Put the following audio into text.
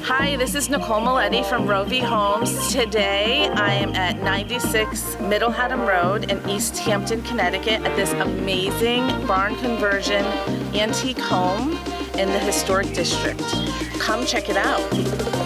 Hi, this is Nicole Moleti from Rovi Homes. Today I am at 96 Middle Haddam Rd in East Hampton, Connecticut at this amazing barn conversion antique home in the historic district. Come check it out.